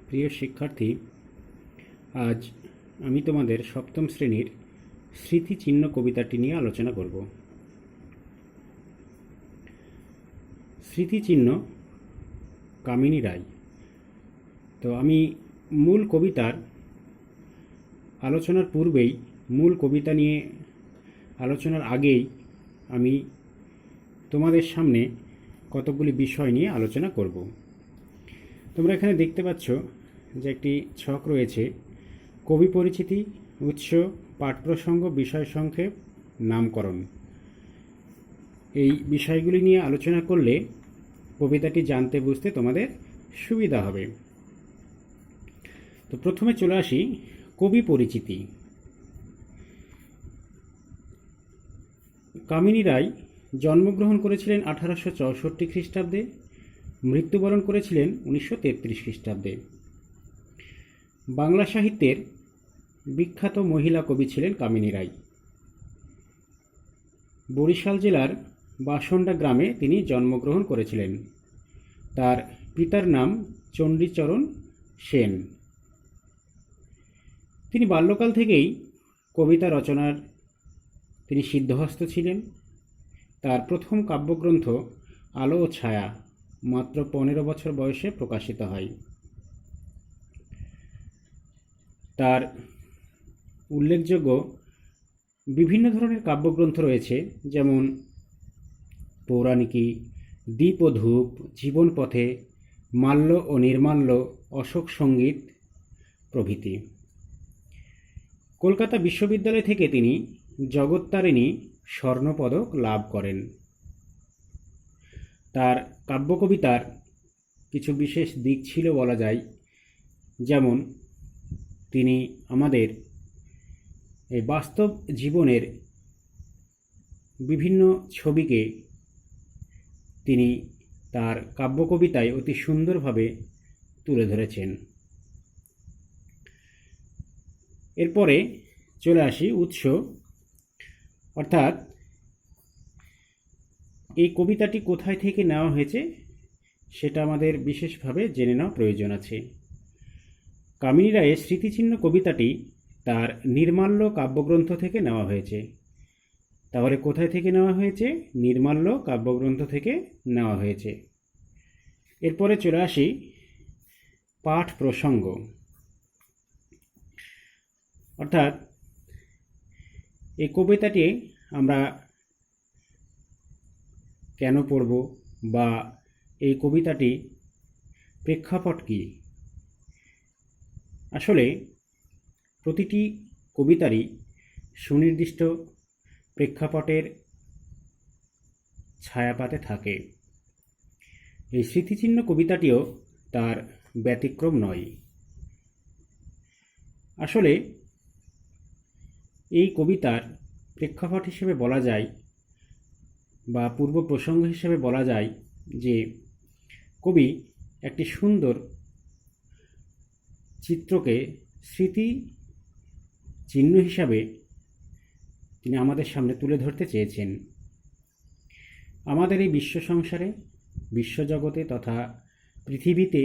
প্রিয় শিক্ষার্থী, আজ আমি তোমাদের সপ্তম শ্রেণীর স্মৃতিচিহ্ন কবিতাটি নিয়ে আলোচনা করব। স্মৃতিচিহ্ন, কামিনী রায়। তো আমি মূল কবিতার আলোচনার পূর্বেই, মূল কবিতা নিয়ে আলোচনার আগেই আমি তোমাদের সামনে কতকগুলি বিষয় নিয়ে আলোচনা করব। তোমরা এখানে দেখতে পাচ্ছ যে একটি ছক রয়েছে: কবি পরিচিতি, উৎস, পাঠ প্রসঙ্গ, বিষয় সংক্ষেপ, নামকরণ। এই বিষয়গুলি নিয়ে আলোচনা করলে কবিতাটি জানতে বুঝতে তোমাদের সুবিধা হবে। তো প্রথমে চলে আসি কবি পরিচিতি। কামিনী রায় জন্মগ্রহণ করেছিলেন 1864 খ্রিস্টাব্দে, মৃত্যুবরণ করেছিলেন 1933 খ্রিস্টাব্দে। বাংলা সাহিত্যের বিখ্যাত মহিলা কবি ছিলেন কামিনী রায়। বরিশাল জেলার বাসন্ডা গ্রামে তিনি জন্মগ্রহণ করেছিলেন। তার পিতার নাম চণ্ডীচরণ সেন। তিনি বাল্যকাল থেকেই কবিতা রচনার তিনি সিদ্ধহস্ত ছিলেন। তার প্রথম কাব্যগ্রন্থ আলো ও ছায়া মাত্র 15 বছর বয়সে প্রকাশিত হয়। তার উল্লেখযোগ্য বিভিন্ন ধরনের কাব্যগ্রন্থ রয়েছে, যেমন পৌরাণিকী, দীপ ও ধূপ, জীবন পথে, মাল্য ও নির্মাল্য, অশোক সঙ্গীত প্রভৃতি। কলকাতা বিশ্ববিদ্যালয় থেকে তিনি জগত্তারিণী স্বর্ণপদক লাভ করেন। তার কাব্যকবিতার কিছু বিশেষ দিক ছিল বলা যায়, যেমন তিনি আমাদের এই বাস্তব জীবনের বিভিন্ন ছবিকে তিনি তার কাব্যকবিতায় অতি সুন্দরভাবে তুলে ধরেছেন। এরপরে চলে আসি উৎস, অর্থাৎ এই কবিতাটি কোথায় থেকে নেওয়া হয়েছে সেটা আমাদের বিশেষভাবে জেনে নেওয়া প্রয়োজন আছে। কামিনী রায়ের স্মৃতিচিহ্ন কবিতাটি তার নির্মাল্য কাব্যগ্রন্থ থেকে নেওয়া হয়েছে। তাহলে কোথায় থেকে নেওয়া হয়েছে? নির্মাল্য কাব্যগ্রন্থ থেকে নেওয়া হয়েছে। এরপরে চলে আসি পাঠ প্রসঙ্গ, অর্থাৎ এই কবিতাটি আমরা কেন পড়ব, বা এই কবিতাটি প্রেক্ষাপট কী। আসলে প্রতিটি কবিতারই সুনির্দিষ্ট প্রেক্ষাপটের ছায়াপাতে থাকে। এই স্মৃতিচিহ্ন কবিতাটিও তার ব্যতিক্রম নয়। আসলে এই কবিতার প্রেক্ষাপট হিসেবে বলা যায়, বা পূর্ব প্রসঙ্গ হিসেবে বলা যায় যে কবি একটি সুন্দর চিত্রকে স্মৃতি চিহ্ন হিসাবে তিনি আমাদের সামনে তুলে ধরতে চেয়েছেন। আমাদের এই বিশ্ব সংসারে, বিশ্বজগতে তথা পৃথিবীতে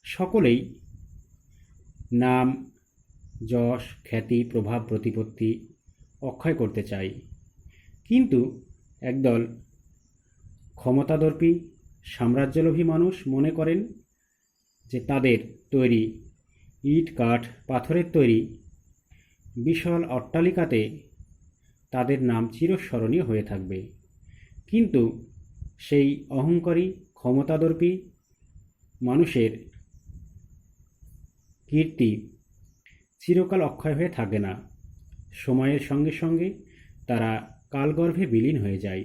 সকলেই নাম, যশ, খ্যাতি, প্রভাব, প্রতিপত্তি অক্ষয় করতে চায়, কিন্তু একদল ক্ষমতাদর্পী সাম্রাজ্যলোভী মানুষ মনে করেন যে তাদের তৈরি ইট, কাঠ, পাথরের তৈরি বিশাল অট্টালিকাতে তাদের নাম চিরস্মরণীয় হয়ে থাকবে। কিন্তু সেই অহংকারী ক্ষমতাদর্পী মানুষের কীর্তি চিরকাল অক্ষয় হয়ে থাকে না। সময়ের সঙ্গে সঙ্গে তারা কালগর্ভে বিলীন হয়ে যায়।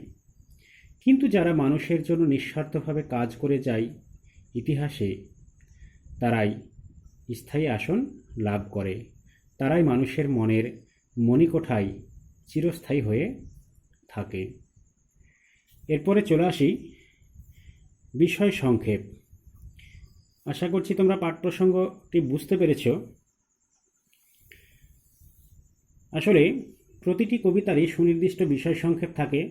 কিন্তু যারা মানুষের জন্য নিঃস্বার্থভাবে কাজ করে যায় ইতিহাসে, তারাই স্থায়ী আসন লাভ করে। তারাই মানুষের মনের মণিকোঠায় চিরস্থায়ী হয়ে থাকে। এরপরে চলে আসি বিষয় সংক্ষেপ। আশা করছি তোমরা পাঠ প্রসঙ্গটি বুঝতে পেরেছ। আসলে প্রতিটি কবিতারই সুনির্দিষ্ট বিষয় সংক্ষেপ থাকে।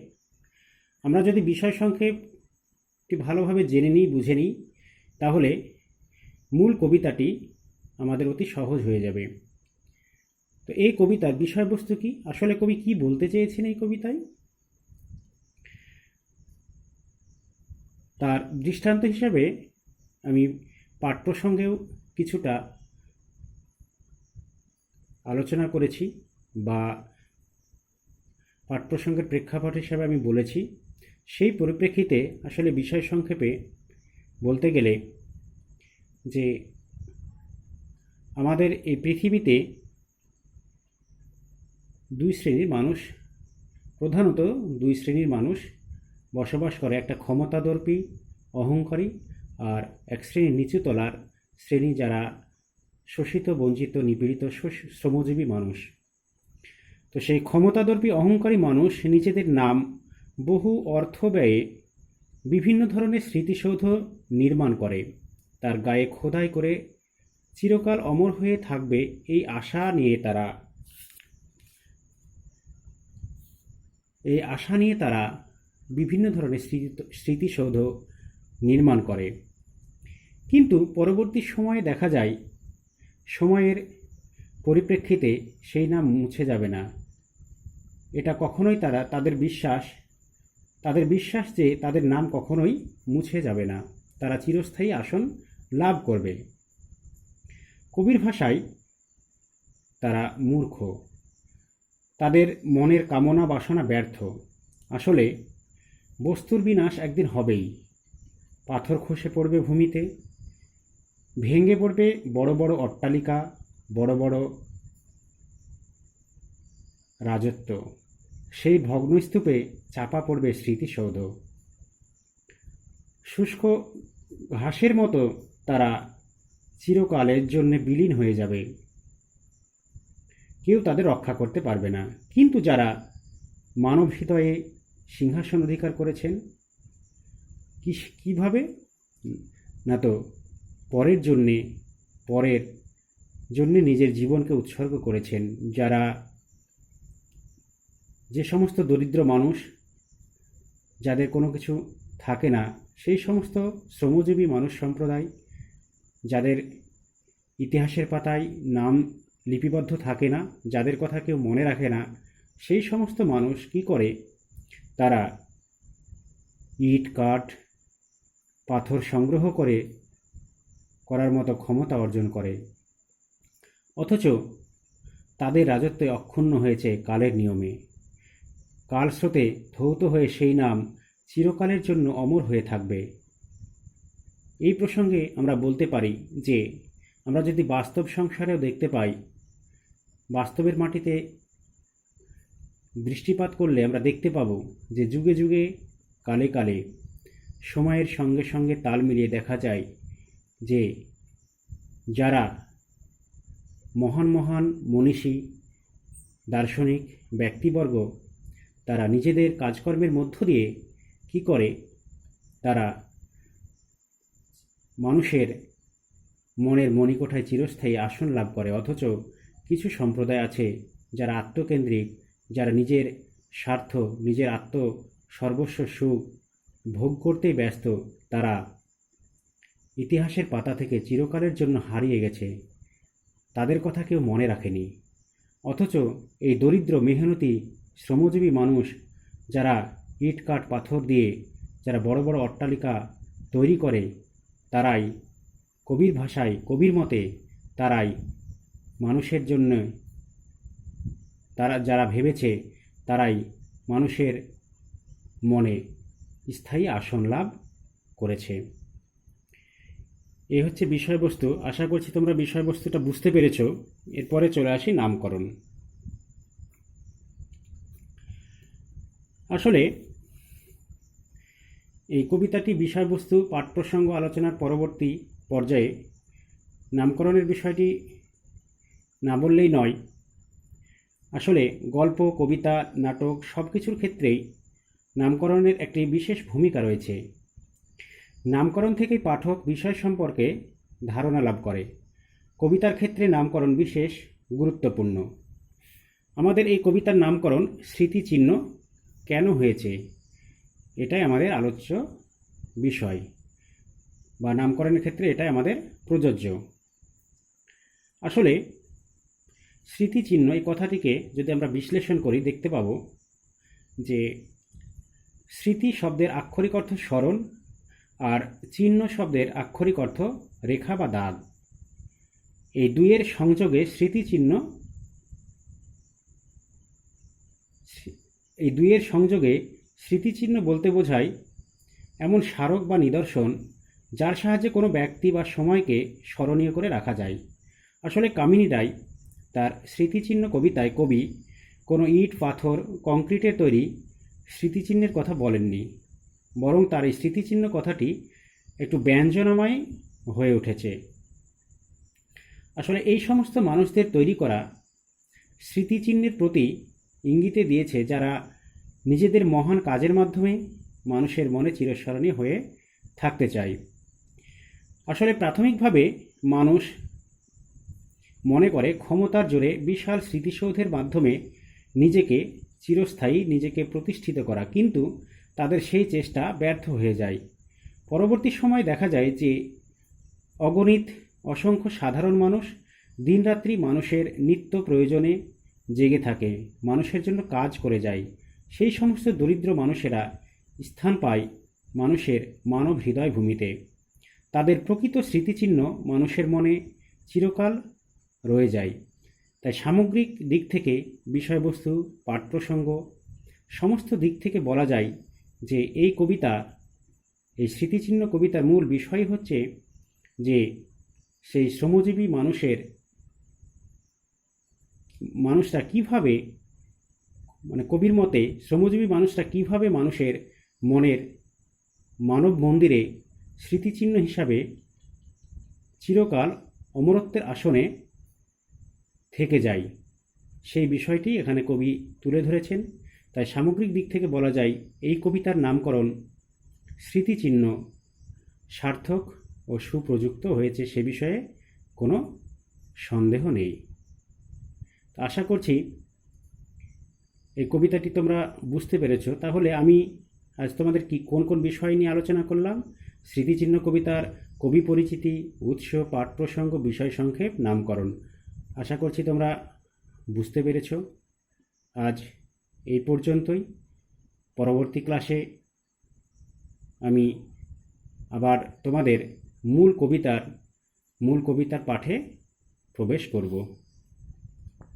আমরা যদি বিষয় সংক্ষেপটি ভালোভাবে জেনে নিই, বুঝে নিই, তাহলে মূল কবিতাটি আমাদের অতি সহজ হয়ে যাবে। তো এই কবিতার বিষয়বস্তু কি, আসলে কবি কি বলতে চেয়েছেন এই কবিতায়, তার দৃষ্টান্ত হিসাবে আমি পাঠ প্রসঙ্গেও কিছুটা আলোচনা করেছি বা পাঠ প্রসঙ্গের প্রেক্ষাপট হিসাবে আমি বলেছি। সেই পরিপ্রেক্ষিতে আসলে বিষয় সংক্ষেপে বলতে গেলে যে আমাদের এই পৃথিবীতে প্রধানত দুই শ্রেণীর মানুষ বসবাস করে, একটা ক্ষমতাদর্পী অহংকারী আর এক শ্রেণীর নিচুতলার শ্রেণী যারা শোষিত, বঞ্চিত, নিপীড়িত শ্রমজীবী মানুষ। তো সেই ক্ষমতাদর্পী অহংকারী মানুষ নিজেদের নাম বহু অর্থ ব্যয়ে বিভিন্ন ধরনের স্মৃতিসৌধ নির্মাণ করে, তার গায়ে খোদাই করে চিরকাল অমর হয়ে থাকবে এই আশা নিয়ে তারা বিভিন্ন ধরনের স্মৃতিসৌধ নির্মাণ করে। কিন্তু পরবর্তী সময়ে দেখা যায় সময়ের পরিপ্রেক্ষিতে সেই নাম মুছে যাবে না। এটা কখনোই তাদের বিশ্বাস যে তাদের নাম কখনোই মুছে যাবে না, তারা চিরস্থায়ী আসন লাভ করবে। কবির ভাষায় তারা মূর্খ, তাদের মনের কামনা বাসনা ব্যর্থ। আসলে বস্তুর বিনাশ একদিন হবেই, পাথর খসে পড়বে ভূমিতে, ভেঙে পড়বে বড় বড় অট্টালিকা, বড় বড় রাজত্ব, সেই ভগ্নস্তূপে চাপা পড়বে স্মৃতিসৌধ। শুষ্ক ঘাসের মতো তারা চিরকালের জন্য বিলীন হয়ে যাবে, কেউ তাদের রক্ষা করতে পারবে না। কিন্তু যারা মানব হৃদয়ে সিংহাসন অধিকার করেছেন, কিভাবে না, তো পরের জন্যে নিজের জীবনকে উৎসর্গ করেছেন। যে সমস্ত দরিদ্র মানুষ, যাদের কোনো কিছু থাকে না, সেই সমস্ত শ্রমজীবী মানুষ সম্প্রদায়, যাদের ইতিহাসের পাতায় নাম লিপিবদ্ধ থাকে না, যাদের কথা কেউ মনে রাখে না, সেই সমস্ত মানুষ কি করে, তারা ইট, কাঠ, পাথর সংগ্রহ করার মতো ক্ষমতা অর্জন করে, অথচ তাদের রাজত্বে অক্ষুণ্ণ হয়েছে কালের নিয়মে। কালস্রোতে ধৌত হয়ে সেই নাম চিরকালের জন্য অমর হয়ে থাকবে। এই প্রসঙ্গে আমরা বলতে পারি যে আমরা যদি বাস্তব সংসারেও দেখতে পাই, বাস্তবের মাটিতে দৃষ্টিপাত করলে আমরা দেখতে পাব যে যুগে যুগে, কালে কালে, সময়ের সঙ্গে সঙ্গে তাল মিলিয়ে দেখা যায় যে যারা মহান মহান মনীষী, দার্শনিক ব্যক্তিবর্গ, তারা নিজেদের কাজকর্মের মধ্য দিয়ে কি করে, তারা মানুষের মনের মণিকোঠায় চিরস্থায়ী আসন লাভ করে। অথচ কিছু সম্প্রদায় আছে যারা আত্মকেন্দ্রিক, যারা নিজের স্বার্থ, নিজের সর্বস্ব সুখ ভোগ করতেই ব্যস্ত, তারা ইতিহাসের পাতা থেকে চিরকালের জন্য হারিয়ে গেছে, তাদের কথা কেউ মনে রাখেনি। অথচ এই দরিদ্র মেহনতি শ্রমজীবী মানুষ, যারা ইট, কাঠ, পাথর দিয়ে যারা বড় বড় অট্টালিকা তৈরি করে, তারাই কবির ভাষায়, কবির মতে, তারাই মানুষের জন্য, যারা ভেবেছে, তারাই মানুষের মনে স্থায়ী আসন লাভ করেছে। এই হচ্ছে বিষয়বস্তু। আশা করছি তোমরা বিষয়বস্তুটা বুঝতে পেরেছ। এরপরে চলে আসি নামকরণ। আসলে এই কবিতাটি বিষয়বস্তু পাঠ প্রসঙ্গ আলোচনার পরবর্তী পর্যায়ে নামকরণের বিষয়টি না বললেই নয়। আসলে গল্প, কবিতা, নাটক সব কিছুর ক্ষেত্রেই নামকরণের একটি বিশেষ ভূমিকা রয়েছে। নামকরণ থেকেই পাঠক বিষয় সম্পর্কে ধারণা লাভ করে। কবিতার ক্ষেত্রে নামকরণ বিশেষ গুরুত্বপূর্ণ। আমাদের এই কবিতার নামকরণ স্মৃতিচিহ্ন কেন হয়েছে, এটাই আমাদের আলোচ্য বিষয়। বা নামকরণের ক্ষেত্রে এটাই আমাদের প্রযোজ্য। আসলে স্মৃতিচিহ্ন এই কথাটিকে যদি আমরা বিশ্লেষণ করি দেখতে পাব যে স্মৃতি শব্দের আক্ষরিক অর্থ স্মরণ, আর চিহ্ন শব্দের আক্ষরিক অর্থ রেখা বা দাগ। এই দুইয়ের সংযোগে স্মৃতিচিহ্ন স্মৃতিচিহ্ন বলতে বোঝায় এমন স্মারক বা নিদর্শন যার সাহায্যে কোনো ব্যক্তি বা সময়কে স্মরণীয় করে রাখা যায়। আসলে কামিনী রায় তার স্মৃতিচিহ্ন কবিতায় কবি কোনো ইট, পাথর, কংক্রিটের তৈরি স্মৃতিচিহ্নের কথা বলেননি, বরং তার এই স্মৃতিচিহ্ন কথাটি একটু ব্যঞ্জনাময় হয়ে উঠেছে। আসলে এই সমস্ত মানুষদের তৈরি করা স্মৃতিচিহ্নের প্রতি ইঙ্গিতে দিয়েছে যারা নিজেদের মহান কাজের মাধ্যমে মানুষের মনে চিরস্মরণীয় হয়ে থাকতে চায়। আসলে প্রাথমিকভাবে মানুষ মনে করে ক্ষমতার জোরে বিশাল স্মৃতিসৌধের মাধ্যমে নিজেকে চিরস্থায়ী, নিজেকে প্রতিষ্ঠিত করা, কিন্তু তাদের সেই চেষ্টা ব্যর্থ হয়ে যায়। পরবর্তী সময় দেখা যায় যে অগণিত অসংখ্য সাধারণ মানুষ দিনরাত্রি মানুষের নিত্য প্রয়োজনে জেগে থাকে, মানুষের জন্য কাজ করে যায়। সেই সমস্ত দরিদ্র মানুষেরা স্থান পায় মানুষের মানব হৃদয় ভূমিতে। তাদের প্রকৃত স্মৃতিচিহ্ন মানুষের মনে চিরকাল রয়ে যায়। তাই সামগ্রিক দিক থেকে, বিষয়বস্তু, পাঠ প্রসঙ্গ, সমস্ত দিক থেকে বলা যায় যে এই স্মৃতিচিহ্ন কবিতার মূল বিষয় হচ্ছে যে সেই শ্রমজীবী মানুষরা কিভাবে, মানে কবির মতে শ্রমজীবী মানুষরা কিভাবে মানুষের মনের মানব মন্দিরে স্মৃতিচিহ্ন হিসাবে চিরকাল অমরত্বের আসনে থেকে যায়, সেই বিষয়টি এখানে কবি তুলে ধরেছেন। তাই সামগ্রিক দিক থেকে বলা যায় এই কবিতার নামকরণ স্মৃতিচিহ্ন সার্থক ও সুপ্রযুক্ত হয়েছে, সে বিষয়ে কোনো সন্দেহ নেই। আশা করছি এই কবিতাটি তোমরা বুঝতে পেরেছ। তাহলে আমি আজ তোমাদের কোন কোন বিষয় নিয়ে আলোচনা করলাম? স্মৃতিচিহ্ন কবিতার কবি পরিচিতি, উৎস, পাঠ প্রসঙ্গ, বিষয় সংক্ষেপ, নামকরণ। আশা করছি তোমরা বুঝতে পেরেছ। আজ এই পর্যন্তই। পরবর্তী ক্লাসে আমি আবার তোমাদের মূল কবিতার পাঠে প্রবেশ করব।